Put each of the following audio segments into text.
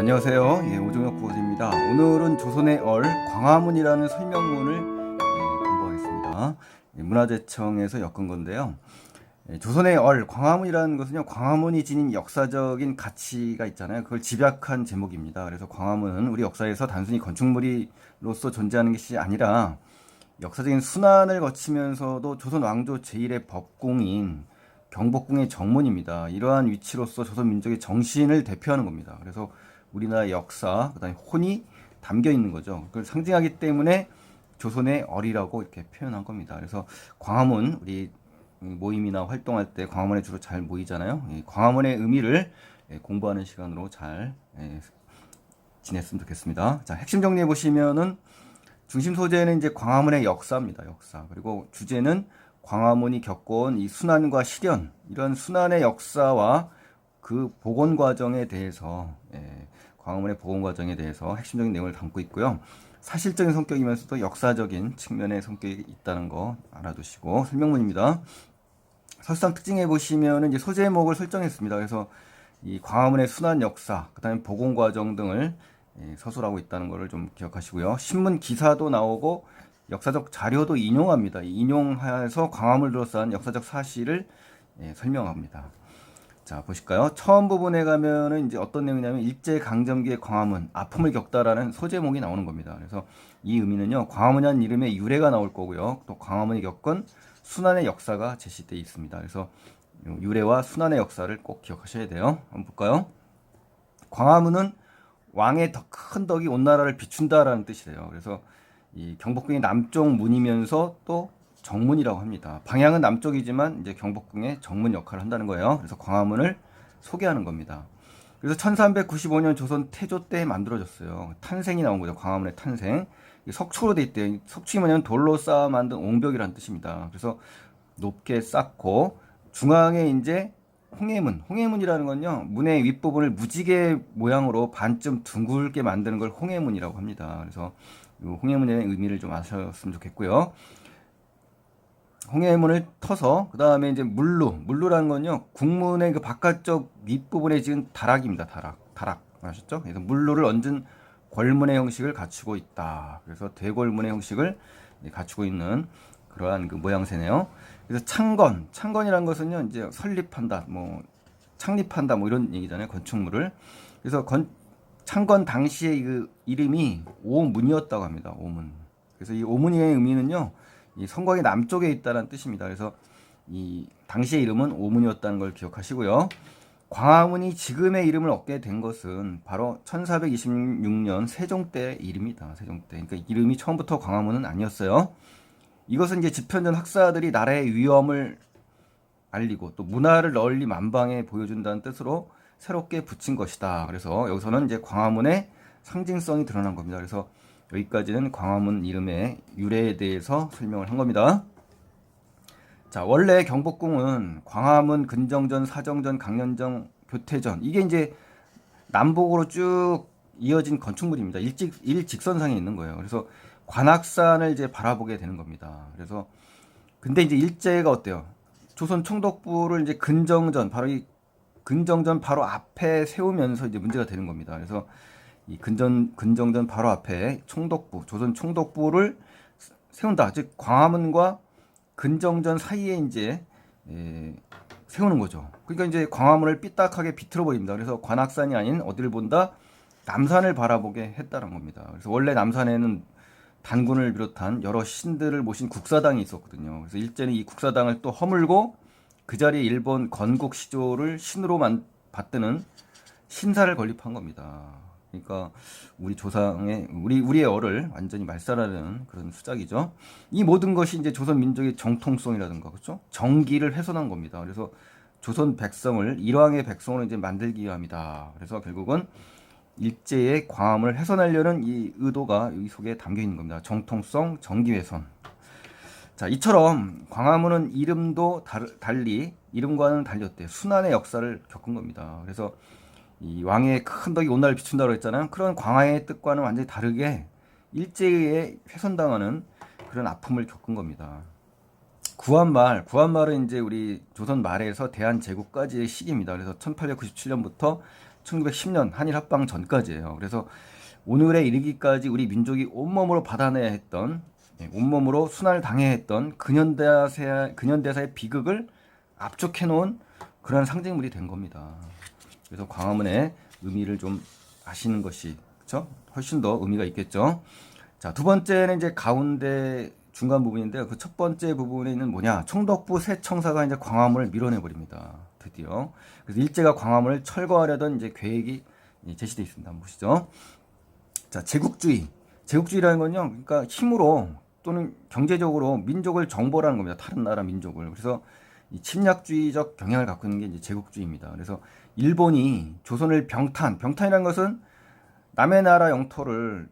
안녕하세요. 오종혁 구호입니다. 오늘은 조선의 얼 광화문이라는 설명문을 공부하겠습니다. 문화재청에서 엮은 건데요. 조선의 얼 광화문이라는 것은요, 광화문이 지닌 역사적인 가치가 있잖아요. 그걸 집약한 제목입니다. 그래서 광화문은 우리 역사에서 단순히 건축물로서 존재하는 것이 아니라 역사적인 순환을 거치면서도 조선 왕조 제1의 법궁인 경복궁의 정문입니다. 이러한 위치로서 조선 민족의 정신을 대표하는 겁니다. 그래서 우리나라의 역사, 그다음에 혼이 담겨 있는 거죠. 그걸 상징하기 때문에 조선의 얼이라고 이렇게 표현한 겁니다. 그래서 광화문, 우리 모임이나 활동할 때 광화문에 주로 잘 모이잖아요. 이 광화문의 의미를 공부하는 시간으로 잘 지냈으면 좋겠습니다. 자, 핵심 정리해 보시면은 중심 소재는 이제 광화문의 역사입니다. 역사. 그리고 주제는 광화문이 겪어온 이 순환과 실현, 이런 순환의 역사와 그 복원 과정에 대해서, 광화문의 복원 과정에 대해서 핵심적인 내용을 담고 있고요. 사실적인 성격이면서도 역사적인 측면의 성격이 있다는 거 알아두시고, 설명문입니다. 설상 특징에 보시면은 이제 소제목을 설정했습니다. 그래서 이 광화문의 순환 역사, 그 다음에 복원 과정 등을 서술하고 있다는 것을 좀 기억하시고요. 신문 기사도 나오고 역사적 자료도 인용합니다. 인용해서 광화문을 둘러싼 역사적 사실을 설명합니다. 자, 보실까요? 처음 부분에 가면은 이제 어떤 내용이냐면 일제강점기의 광화문, 아픔을 겪다라는 소제목이 나오는 겁니다. 그래서 이 의미는요, 광화문이라는 이름의 유래가 나올 거고요. 또 광화문이 겪은 순환의 역사가 제시되어 있습니다. 그래서 유래와 순환의 역사를 꼭 기억하셔야 돼요. 한번 볼까요? 광화문은 왕의 더 큰 덕이 온 나라를 비춘다라는 뜻이래요. 그래서 이 경복궁의 남쪽 문이면서 또 정문이라고 합니다. 방향은 남쪽이지만 이제 경복궁의 정문 역할을 한다는 거예요. 그래서 광화문을 소개하는 겁니다. 그래서 1395년 조선 태조 때 만들어졌어요. 탄생이 나온 거죠. 광화문의 탄생. 석초로 돼 있대요. 석축이 뭐냐면 돌로 쌓아 만든 옹벽이라는 뜻입니다. 그래서 높게 쌓고 중앙에 이제 홍해문이라는 건요, 문의 윗부분을 무지개 모양으로 반쯤 둥글게 만드는 걸 홍해문이라고 합니다. 그래서 이 홍해문의 의미를 좀 아셨으면 좋겠고요. 홍해문을 터서 그 다음에 이제 물루라는 건요, 국문의 그 바깥쪽 밑부분에 지은 다락입니다. 다락 아셨죠? 그래서 물루를 얹은 궐문의 형식을 갖추고 있다. 그래서 대궐문의 형식을 갖추고 있는 그러한 그 모양새네요. 그래서 창건이라는 것은요, 이제 설립한다, 창립한다, 이런 얘기잖아요. 건축물을. 그래서 창건 당시의 그 이름이 오문이었다고 합니다. 오문. 그래서 이 오문의 의미는요, 이 성곽의 남쪽에 있다는 뜻입니다. 그래서 이 당시의 이름은 오문이었다는 걸 기억하시고요. 광화문이 지금의 이름을 얻게 된 것은 바로 1426년 세종 때 이름이다. 세종 때. 그러니까 이름이 처음부터 광화문은 아니었어요. 이것은 이제 집현전 학사들이 나라의 위험을 알리고 또 문화를 널리 만방에 보여준다는 뜻으로 새롭게 붙인 것이다. 그래서 여기서는 이제 광화문의 상징성이 드러난 겁니다. 그래서 여기까지는 광화문 이름의 유래에 대해서 설명을 한 겁니다. 자, 원래 경복궁은 광화문, 근정전, 사정전, 강연정, 교태전, 이게 이제 남북으로 쭉 이어진 건축물입니다. 일직선상에 있는 거예요. 그래서 관악산을 이제 바라보게 되는 겁니다. 그래서 근데 이제 일제가 어때요? 조선 총독부를 이제 근정전 바로 앞에 세우면서 이제 문제가 되는 겁니다. 그래서 이 근정전 바로 앞에 조선 총독부를 세운다. 즉 광화문과 근정전 사이에 이제 세우는 거죠. 그러니까 이제 광화문을 삐딱하게 비틀어 버립니다. 그래서 관악산이 아닌 어디를 본다? 남산을 바라보게 했다는 겁니다. 그래서 원래 남산에는 단군을 비롯한 여러 신들을 모신 국사당이 있었거든요. 그래서 일제는 이 국사당을 또 허물고 그 자리에 일본 건국 시조를 신으로 받드는 신사를 건립한 겁니다. 그러니까 우리 조상의 우리의 얼을 완전히 말살하는 그런 수작이죠. 이 모든 것이 이제 조선 민족의 정통성이라든가 그렇죠? 정기를 훼손한 겁니다. 그래서 조선 백성을 일왕의 백성으로 이제 만들기 위함이다. 그래서 결국은 일제의 광화문을 훼손하려는 이 의도가 이 속에 담겨 있는 겁니다. 정통성, 정기훼손. 자, 이처럼 광화문은 이름과는 달리 어때요? 순환의 역사를 겪은 겁니다. 그래서 이 왕의 큰 덕이 온 나라를 비춘다고 했잖아요. 그런 광화의 뜻과는 완전히 다르게 일제에 훼손당하는 그런 아픔을 겪은 겁니다. 구한말은 이제 우리 조선 말에서 대한제국까지의 시기입니다. 그래서 1897년부터 1910년 한일 합방 전까지예요. 그래서 오늘에 이르기까지 우리 민족이 온몸으로 받아내야 했던, 온몸으로 순환을 당해야 했던 근현대사의 비극을 압축해 놓은 그런 상징물이 된 겁니다. 그래서 광화문의 의미를 좀 아시는 것이, 그렇죠? 훨씬 더 의미가 있겠죠. 자, 두 번째는 이제 가운데 중간 부분인데요. 그 첫 번째 부분에는 뭐냐? 총독부 새 청사가 이제 광화문을 밀어내 버립니다. 드디어. 그래서 일제가 광화문을 철거하려던 이제 계획이 제시되어 있습니다. 한번 보시죠. 자, 제국주의. 제국주의라는 건요, 그러니까 힘으로 또는 경제적으로 민족을 정벌하는 겁니다. 다른 나라 민족을. 그래서 이 침략주의적 경향을 갖고 있는 게 이제 제국주의입니다. 그래서 일본이 조선을 병탄이라는 것은 남의 나라 영토를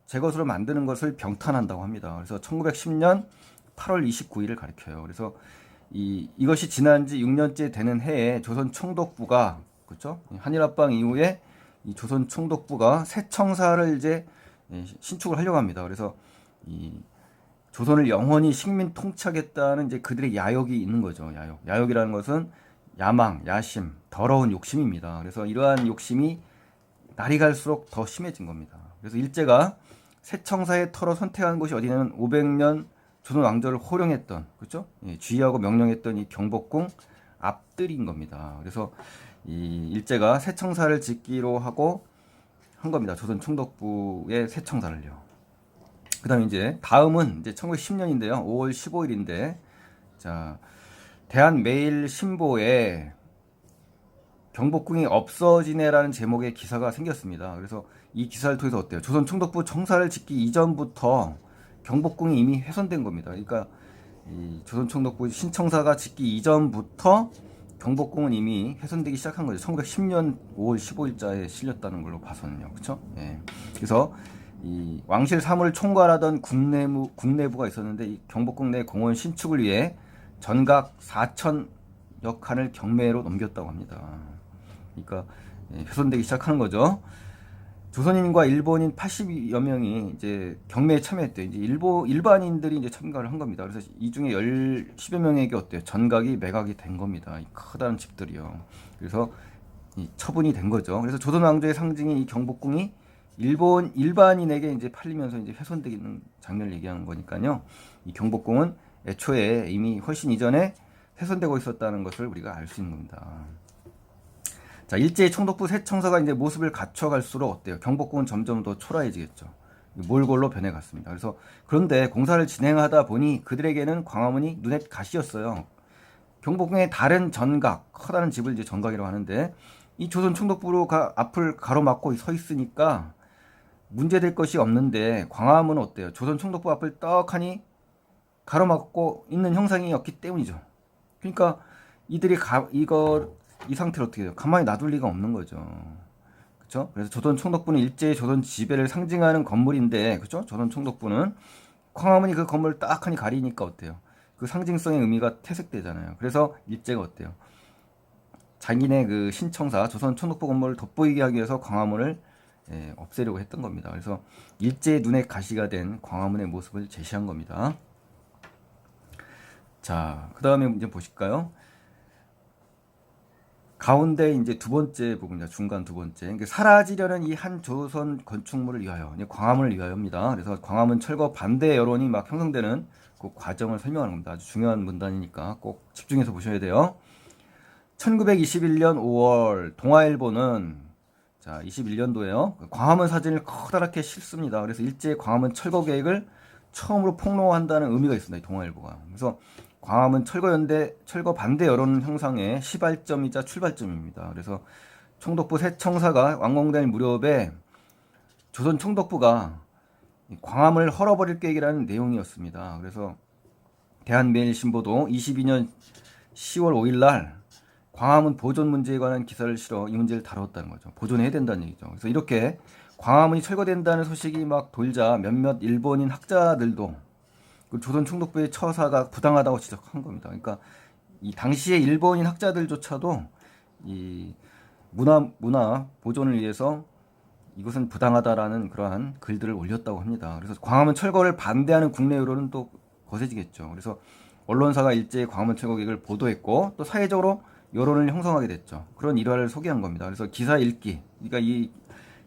제 것으로 만드는 것을 병탄한다고 합니다. 그래서 1910년 8월 29일을 가리켜요. 그래서 이것이 지난 지 6년째 되는 해에 조선 총독부가, 그렇죠? 한일 합방 이후에 이 조선 총독부가 새 청사를 이제 신축을 하려고 합니다. 그래서 이 조선을 영원히 식민 통치하겠다는 이제 그들의 야욕이 있는 거죠. 야욕이라는 것은 야망, 야심, 더러운 욕심입니다. 그래서 이러한 욕심이 날이 갈수록 더 심해진 겁니다. 그래서 일제가 새 청사의 터로 선택한 곳이 어디냐면 500년 조선 왕조를 호령했던, 그렇죠? 주의하고 명령했던 이 경복궁 앞뜰인 겁니다. 그래서 이 일제가 새 청사를 짓기로 하고 한 겁니다. 조선 총독부의 새 청사를요. 그다음에 이제 다음은 이제 1910년인데요. 5월 15일인데, 자, 대한매일신보에 경복궁이 없어지네라는 제목의 기사가 생겼습니다. 그래서 이 기사를 통해서 어때요? 조선 총독부 청사를 짓기 이전부터 경복궁이 이미 훼손된 겁니다. 그러니까 이 조선 총독부 신청사가 짓기 이전부터 경복궁은 이미 훼손되기 시작한 거죠. 1910년 5월 15일자에 실렸다는 걸로 봐서는요. 그렇죠? 예. 그래서 이 왕실 사무를 총괄하던 국내부가 있었는데, 이 경복궁 내 공원 신축을 위해 전각 4,000여 칸을 경매로 넘겼다고 합니다. 그러니까 훼손되기 시작하는 거죠. 조선인과 일본인 80여 명이 이제 경매에 참여했대요. 이제 일반인들이 이제 참가를 한 겁니다. 그래서 이 중에 10여 명에게 어때요? 전각이 매각이 된 겁니다. 이 커다란 집들이요. 그래서 이 처분이 된 거죠. 그래서 조선 왕조의 상징인 이 경복궁이 일반인에게 이제 팔리면서 이제 훼손되는 장면을 얘기하는 거니까요. 이 경복궁은 애초에 이미 훨씬 이전에 훼손되고 있었다는 것을 우리가 알 수 있는 겁니다. 자, 일제의 총독부 새 청사가 이제 모습을 갖춰갈수록 어때요? 경복궁은 점점 더 초라해지겠죠. 몰골로 변해갔습니다. 그래서 그런데 공사를 진행하다 보니 그들에게는 광화문이 눈에 가시였어요. 경복궁의 다른 전각, 커다란 집을 이제 전각이라고 하는데, 이 조선 총독부가 앞을 가로막고 서 있으니까 문제될 것이 없는데, 광화문은 어때요? 조선 총독부 앞을 떡하니 가로막고 있는 형상이었기 때문이죠. 그러니까 이들이 이 상태로 어떻게 해요? 가만히 놔둘 리가 없는 거죠. 그렇죠? 그래서 조선 총독부는 일제의 조선 지배를 상징하는 건물인데, 그렇죠? 조선 총독부는 광화문이 그 건물을 딱하니 가리니까 어때요? 그 상징성의 의미가 퇴색되잖아요. 그래서 일제가 어때요? 자기네 그 신청사 조선 총독부 건물을 돋보이게 하기 위해서 광화문을 없애려고 했던 겁니다. 그래서 일제의 눈에 가시가 된 광화문의 모습을 제시한 겁니다. 자, 그 다음에 이제 보실까요? 가운데 이제 두 번째 부분입니다. 중간 두 번째. 사라지려는 이 한 조선 건축물을 위하여, 광화문을 위하여입니다. 그래서 광화문 철거 반대 여론이 막 형성되는 그 과정을 설명하는 겁니다. 아주 중요한 문단이니까 꼭 집중해서 보셔야 돼요. 1921년 5월 동아일보는, 자, 21년도에요. 광화문 사진을 커다랗게 싣습니다. 그래서 일제 광화문 철거 계획을 처음으로 폭로한다는 의미가 있습니다. 이 동아일보가. 그래서 광화문 철거 반대 여론 형성의 시발점이자 출발점입니다. 그래서 총독부 새 청사가 완공될 무렵에 조선 총독부가 광화문을 헐어버릴 계획이라는 내용이었습니다. 그래서 대한매일신보도 22년 10월 5일 날 광화문 보존 문제에 관한 기사를 실어 이 문제를 다뤘다는 거죠. 보존해야 된다는 얘기죠. 그래서 이렇게 광화문이 철거된다는 소식이 막 돌자 몇몇 일본인 학자들도 그 조선 총독부의 처사가 부당하다고 지적한 겁니다. 그러니까 이 당시의 일본인 학자들조차도 이 문화 보존을 위해서 이것은 부당하다라는 그러한 글들을 올렸다고 합니다. 그래서 광화문 철거를 반대하는 국내 여론은 또 거세지겠죠. 그래서 언론사가 일제히 광화문 철거 계획을 보도했고, 또 사회적으로 여론을 형성하게 됐죠. 그런 일화를 소개한 겁니다. 그래서 기사 읽기, 그러니까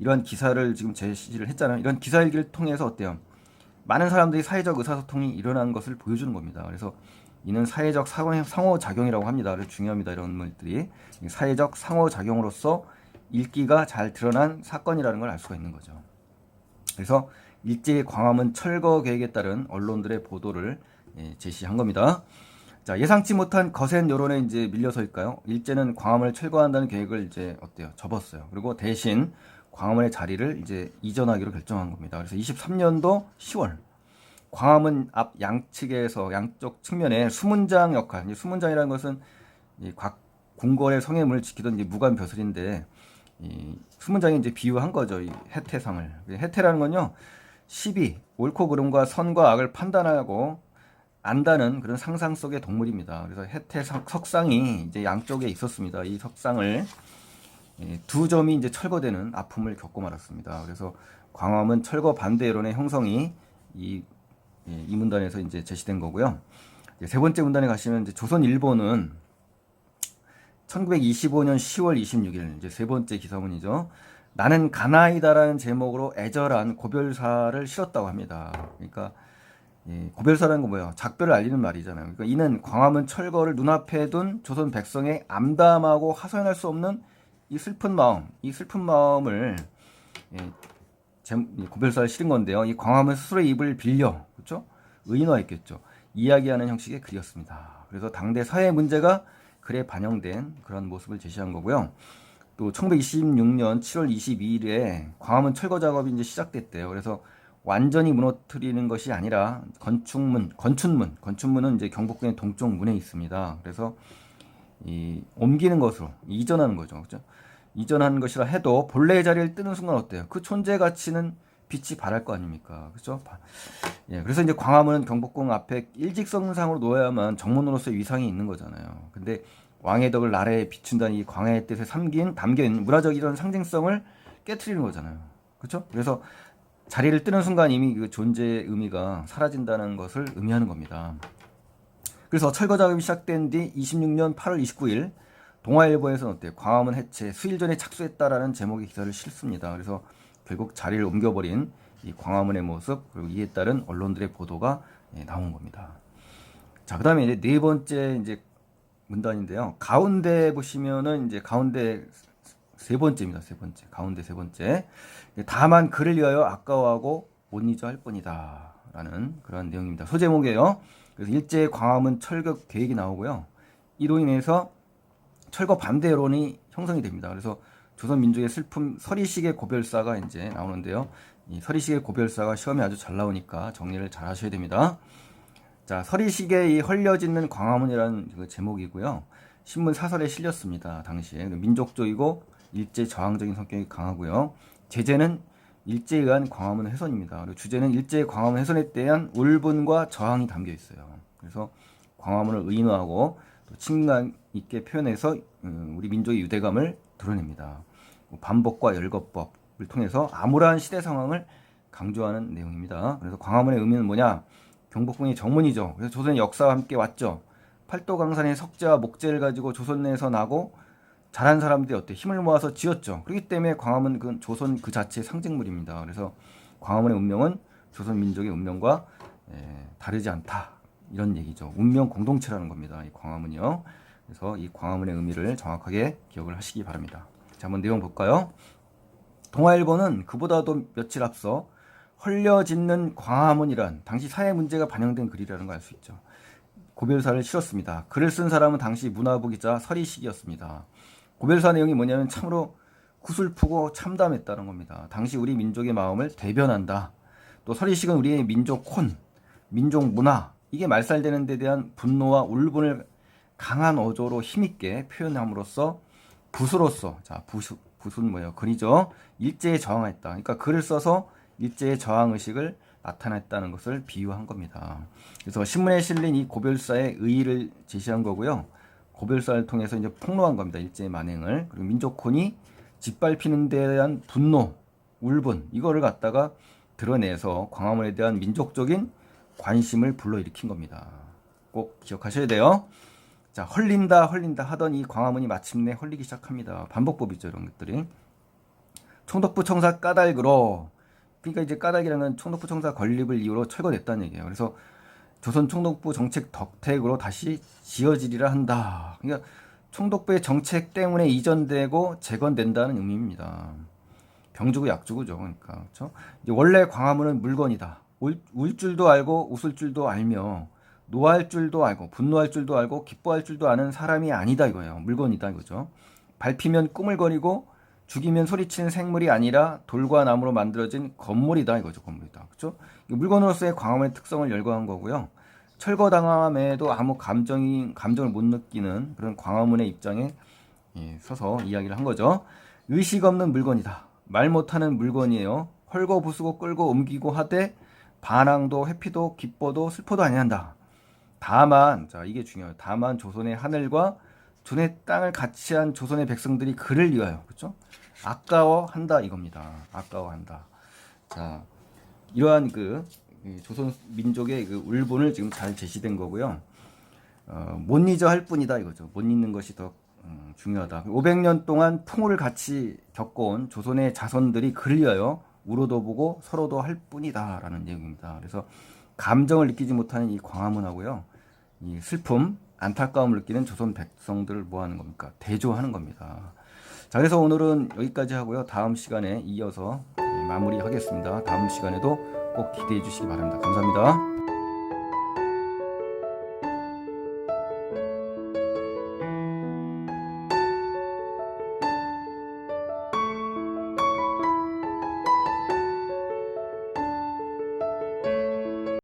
이러한 기사를 지금 제시를 했잖아요. 이런 기사 읽기를 통해서 어때요? 많은 사람들이 사회적 의사소통이 일어나는 것을 보여주는 겁니다. 그래서 이는 사회적 상호작용이라고 합니다. 그래서 중요합니다. 이런 것들이 사회적 상호작용으로서 읽기가 잘 드러난 사건이라는 걸 알 수가 있는 거죠. 그래서 일제의 광화문 철거 계획에 따른 언론들의 보도를 제시한 겁니다. 자, 예상치 못한 거센 여론에 이제 밀려서일까요? 일제는 광화문을 철거한다는 계획을 이제 어때요? 접었어요. 그리고 대신 광화문의 자리를 이제 이전하기로 결정한 겁니다. 그래서 23년도 10월 광화문 앞 양측에서 양쪽 측면에 수문장 역할, 수문장이라는 것은 각 궁궐의 성애물을 지키던 이제 무관 벼슬인데 이 수문장이 이제 비유한 거죠. 이 해태상을. 해태라는 건요, 시비, 옳고 그름과 선과 악을 판단하고 안다는 그런 상상 속의 동물입니다. 그래서 해태 석상이 이제 양쪽에 있었습니다. 이 석상을 두 점이 이제 철거되는 아픔을 겪고 말았습니다. 그래서 광화문 철거 반대 여론의 형성이 이 문단에서 이제 제시된 거고요. 세 번째 문단에 가시면 이제 조선일보는 1925년 10월 26일 이제 세 번째 기사문이죠. 나는 가나이다라는 제목으로 애절한 고별사를 실었다고 합니다. 그러니까 고별사라는 건 뭐예요? 작별을 알리는 말이잖아요. 그러니까 이는 광화문 철거를 눈앞에 둔 조선 백성의 암담하고 하소연할 수 없는 이 슬픈 마음을 고별사를 실은 건데요. 이 광화문 스스로의 입을 빌려, 그렇죠? 의인화했겠죠. 이야기하는 형식의 글이었습니다. 그래서 당대 사회 문제가 글에 반영된 그런 모습을 제시한 거고요. 또 1926년 7월 22일에 광화문 철거 작업이 이제 시작됐대요. 그래서 완전히 무너뜨리는 것이 아니라 건춘문은 이제 경복궁의 동쪽 문에 있습니다. 그래서 옮기는 것으로 이전하는 거죠. 그렇죠? 이전하는 것이라 해도 본래의 자리를 뜨는 순간 어때요? 그 존재 가치는 빛이 발할 거 아닙니까? 그렇죠? 그래서 이제 광화문은 경복궁 앞에 일직선상으로 놓아야만 정문으로서의 위상이 있는 거잖아요. 근데 왕의 덕을 나라에 비춘다는 이 광해의 뜻에 담겨있는 문화적 이런 상징성을 깨트리는 거잖아요. 그렇죠? 그래서 자리를 뜨는 순간 이미 그 존재의 의미가 사라진다는 것을 의미하는 겁니다. 그래서 철거 작업이 시작된 뒤 26년 8월 29일 동아일보에서는 어때요? 광화문 해체 수일 전에 착수했다라는 제목의 기사를 실습니다. 그래서 결국 자리를 옮겨버린 이 광화문의 모습, 그리고 이에 따른 언론들의 보도가 나온 겁니다. 자, 그다음에 이제 네 번째 이제 문단인데요. 가운데 보시면은 이제 가운데 세 번째입니다. 가운데 세 번째. 다만 그를 위하여 아까워하고 못 잊어 할 뿐이다라는 그런 내용입니다. 소제목이에요. 그래서 일제 광화문 철거 계획이 나오고요. 이로 인해서 철거 반대 여론이 형성이 됩니다. 그래서 조선 민족의 슬픔 서리식의 고별사가 이제 나오는데요. 이 서리식의 고별사가 시험에 아주 잘 나오니까 정리를 잘 하셔야 됩니다. 자, 서리식의 이 헐려짓는 광화문이라는 그 제목이고요. 신문 사설에 실렸습니다. 당시에 민족적이고 일제 저항적인 성격이 강하고요. 제재는 일제에 의한 광화문 훼손입니다. 그리고 주제는 일제의 광화문 훼손에 대한 울분과 저항이 담겨 있어요. 그래서 광화문을 의인화하고 또 친감 있게 표현해서 우리 민족의 유대감을 드러냅니다. 반복과 열거법을 통해서 암울한 시대 상황을 강조하는 내용입니다. 그래서 광화문의 의미는 뭐냐? 경복궁이 정문이죠. 그래서 조선의 역사와 함께 왔죠. 팔도강산의 석재와 목재를 가지고 조선 내에서 나고 잘한 사람들이 어때 힘을 모아서 지었죠. 그렇기 때문에 광화문 그 조선 그 자체의 상징물입니다. 그래서 광화문의 운명은 조선 민족의 운명과 다르지 않다 이런 얘기죠. 운명 공동체라는 겁니다. 이 광화문이요. 그래서 이 광화문의 의미를 정확하게 기억을 하시기 바랍니다. 자, 한번 내용 볼까요? 동아일보는 그보다도 며칠 앞서 헐려짓는 광화문이란 당시 사회 문제가 반영된 글이라는 걸 알 수 있죠. 고별사를 실었습니다. 글을 쓴 사람은 당시 문화부 기자 서리식이었습니다. 고별사 내용이 뭐냐면 참으로 구슬프고 참담했다는 겁니다. 당시 우리 민족의 마음을 대변한다. 또 서리식은 우리의 민족 혼, 민족 문화, 이게 말살되는 데 대한 분노와 울분을 강한 어조로 힘있게 표현함으로써 붓으로서, 자, 붓은 뭐예요? 글이죠. 일제에 저항했다. 그러니까 글을 써서 일제의 저항의식을 나타냈다는 것을 비유한 겁니다. 그래서 신문에 실린 이 고별사의 의의를 제시한 거고요. 고별사를 통해서 이제 폭로한 겁니다. 일제의 만행을. 그리고 민족혼이 짓밟히는 데 대한 분노, 울분, 이거를 갖다가 드러내서 광화문에 대한 민족적인 관심을 불러일으킨 겁니다. 꼭 기억하셔야 돼요. 자, 헐린다 하던 이 광화문이 마침내 헐리기 시작합니다. 반복법이죠, 이런 것들이. 총독부 청사 까닭으로, 그러니까 이제 까닭이라는 건 총독부 청사 건립을 이유로 철거됐다는 얘기예요. 그래서 조선 총독부 정책 덕택으로 다시 지어지리라 한다. 그러니까 총독부의 정책 때문에 이전되고 재건된다는 의미입니다. 병주고 약주고죠. 그러니까 그렇죠? 이제 원래 광화문은 물건이다. 울 줄도 알고 웃을 줄도 알며 노할 줄도 알고 분노할 줄도 알고 기뻐할 줄도 아는 사람이 아니다 이거예요. 물건이다 이거죠. 밟히면 꾸물거리고 죽이면 소리치는 생물이 아니라 돌과 나무로 만들어진 건물이다 이거죠. 건물이다. 그렇죠? 물건으로서의 광화문의 특성을 열거한 거고요. 철거당함에도 아무 감정을 못 느끼는 그런 광화문의 입장에 서서 이야기를 한 거죠. 의식 없는 물건이다. 말 못하는 물건이에요. 헐거부수고 끌고 옮기고 하되 반항도 회피도 기뻐도 슬퍼도 아니한다. 다만, 자 이게 중요해요. 다만 조선의 하늘과 존의 땅을 같이 한 조선의 백성들이 그를 위하여, 그렇죠? 아까워한다 이겁니다. 아까워한다. 자, 이러한 조선 민족의 그 울분을 지금 잘 제시된 거고요. 못 잊어 할 뿐이다 이거죠. 못 잊는 것이 더 중요하다. 500년 동안 풍우를 같이 겪어온 조선의 자손들이 그를 위하여 울어도 보고 서로도 할 뿐이다라는 내용입니다. 그래서 감정을 느끼지 못하는 이 광화문하고요, 이 슬픔, 안타까움을 느끼는 조선 백성들을 뭐 하는 겁니까? 대조하는 겁니다. 자, 그래서 오늘은 여기까지 하고요. 다음 시간에 이어서 마무리하겠습니다. 다음 시간에도 꼭 기대해 주시기 바랍니다. 감사합니다.